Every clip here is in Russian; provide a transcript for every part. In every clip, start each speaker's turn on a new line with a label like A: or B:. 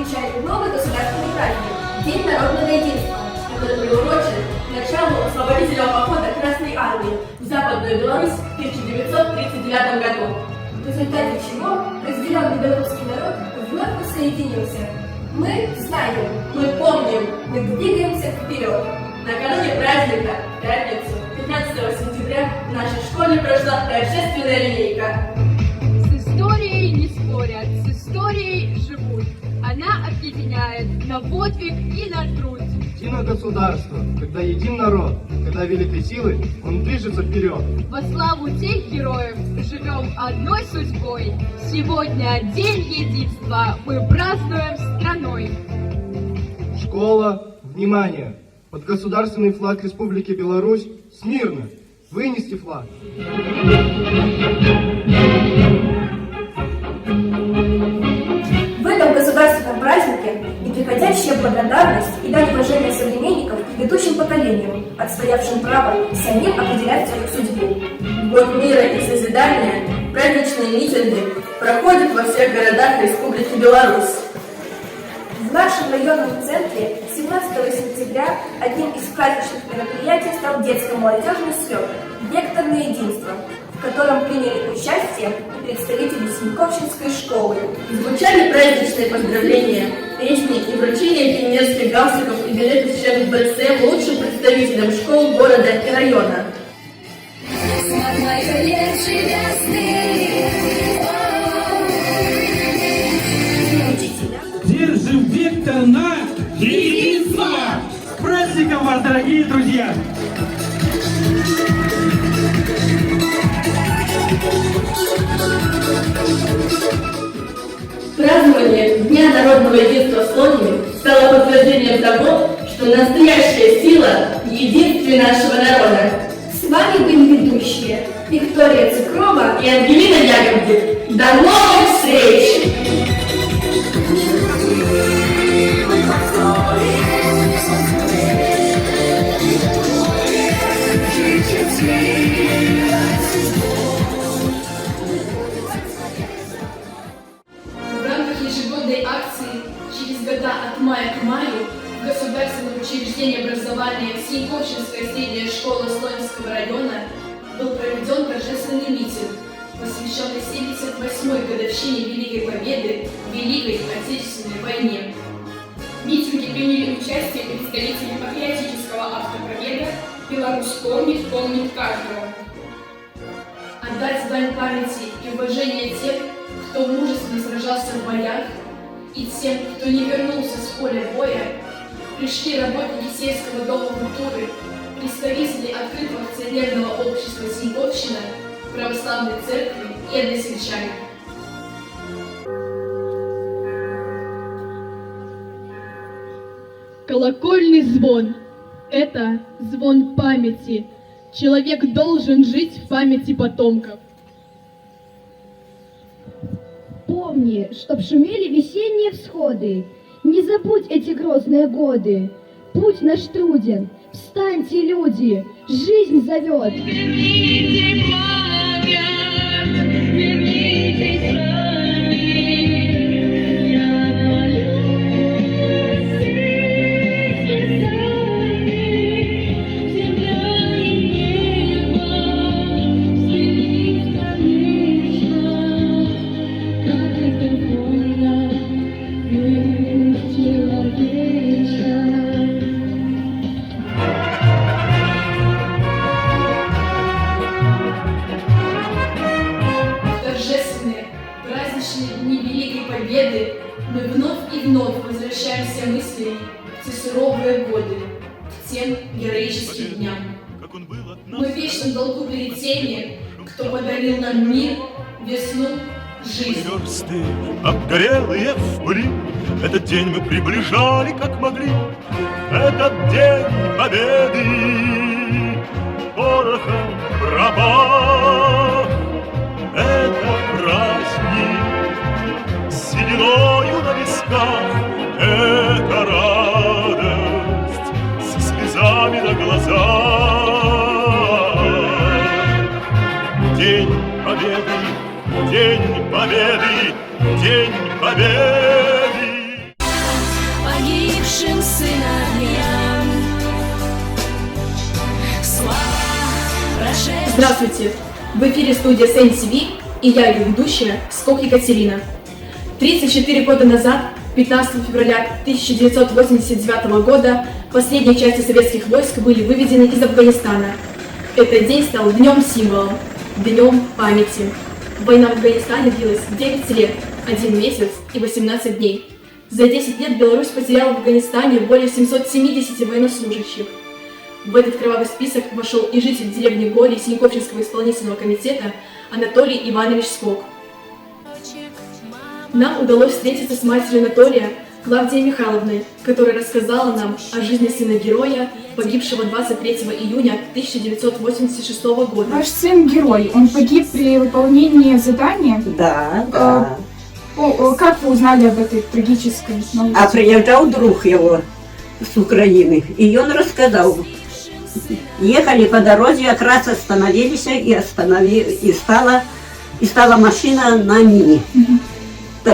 A: отмечает новый государственный праздник – День народного единства, который приурочен к началу освободительного похода Красной Армии в Западную Беларусь в 1939 году, в результате чего разделенный белорусский народ вновь воссоединился. Мы знаем, мы помним, мы двигаемся вперед. Накануне праздника, в пятницу, 15 сентября, в нашей школе прошла торжественная линейка.
B: С историей не спорят, с историей живут. Она объединяет на подвиг и на труд.
C: Едино государство, когда един народ, когда великой силы он движется вперед.
B: Во славу тех героев живем одной судьбой. Сегодня День единства мы празднуем страной.
C: Школа, внимание! Под государственный флаг Республики Беларусь смирно вынести флаг.
A: В этом государственном празднике неприходящая благодарность и дань уважения современников к ведущим поколениям, отстоявшим право самим определять свою судьбу.
D: В год мира и созидания праздничные митинги проходят во всех городах Республики Беларусь.
A: В нашем районном центре 17 сентября одним из праздничных мероприятий стал детско-молодежный слет «Вектор на единство», в котором приняли участие и представители Синьковщинской школы.
D: Звучали праздничные поздравления, песни и вручение пионерских галстуков и билетов в ЧМБЦ лучшим представителям школ города и района.
E: Держим вектор на единство! С праздником вас, дорогие друзья!
D: Празднование Дня народного единства в Слонине стало подтверждением того, что настоящая сила в единстве нашего народа.
A: С вами были ведущие Виктория Цукрова
D: И Ангелина Ягодник. До новых встреч!
F: В рамках ежегодной акции «Через года от мая к маю» в Государственном учреждении образования Синьковщинская средняя школа Слонинского района был проведен торжественный митинг, посвященный 78-й годовщине Великой Победы в Великой Отечественной войне. В митинге приняли участие представители патриотического автопробега «Беларусь помнит, помнит каждого». Отдать дань памяти и уважения тем, кто мужественно сражался в боях, и тем, кто не вернулся с поля боя, пришли работники сельского дома культуры, представители открытого акционерного общества «Синьковщина», православной церкви и односельчане.
B: Колокольный звон – это звон памяти. Человек должен жить в памяти потомков.
G: Помни, чтоб шумели весенние всходы, не забудь эти грозные годы. Путь наш труден, встаньте, люди, жизнь зовет. Верните память, вернитесь сами. Я молюсь слезами, земля и небо слились конечно. Как это больно, ведь человеча.
F: В торжественные, праздничные дни Великой Победы мы вновь и вновь возвращаемся мыслями в те суровые годы, к тем героическим дням. Мы в вечном долгу перед теми, кто подарил нам мир, весну, жизнь.
H: Версты, обгорелые в пыли, этот день мы приближали, как могли. Этот день победы, порохом пропах. Это праздник с сединою на висках. Это радость со слезами на глазах. День победы, день победы, день победы.
F: Здравствуйте! В эфире студия СНТВ и я, ее ведущая, Скок Екатерина. 34 года назад, 15 февраля 1989 года, последние части советских войск были выведены из Афганистана. Этот день стал днем-символом, днем памяти. Война в Афганистане длилась 9 лет, 1 месяц и 18 дней. За 10 лет Беларусь потеряла в Афганистане более 770 военнослужащих. В этот кровавый список вошел и житель деревни Гори Синьковчинского исполнительного комитета Анатолий Иванович Скок. Нам удалось встретиться с матерью Анатолия, Клавдией Михайловной, которая рассказала нам о жизни сына героя, погибшего 23 июня 1986 года.
I: Ваш сын герой, он погиб при выполнении задания?
J: Да.
I: Как вы узнали об этой трагической новости?
J: А приезжал друг его с Украины, и он рассказал. Ехали по дороге, как раз остановились, и стала машина на мине.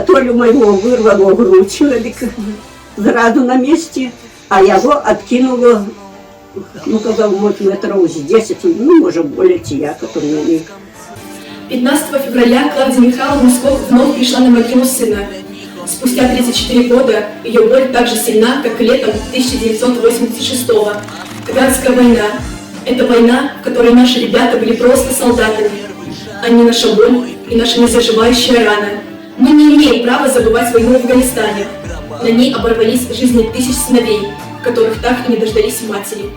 J: Толю моего вырвало грудь человек сразу на месте, а его откинуло, казав, может, метров 10, может, более я, который не.
F: 15 февраля Клавдия Михайловна Скок вновь пришла на могилу сына. Спустя 34 года ее боль так же сильна, как и летом 1986-го. Афганская война. Это война, в которой наши ребята были просто солдатами. Они наша боль и наша незаживающая рана. Мы не имеем права забывать войну в Афганистане. На ней оборвались жизни тысяч сыновей, которых так и не дождались матери.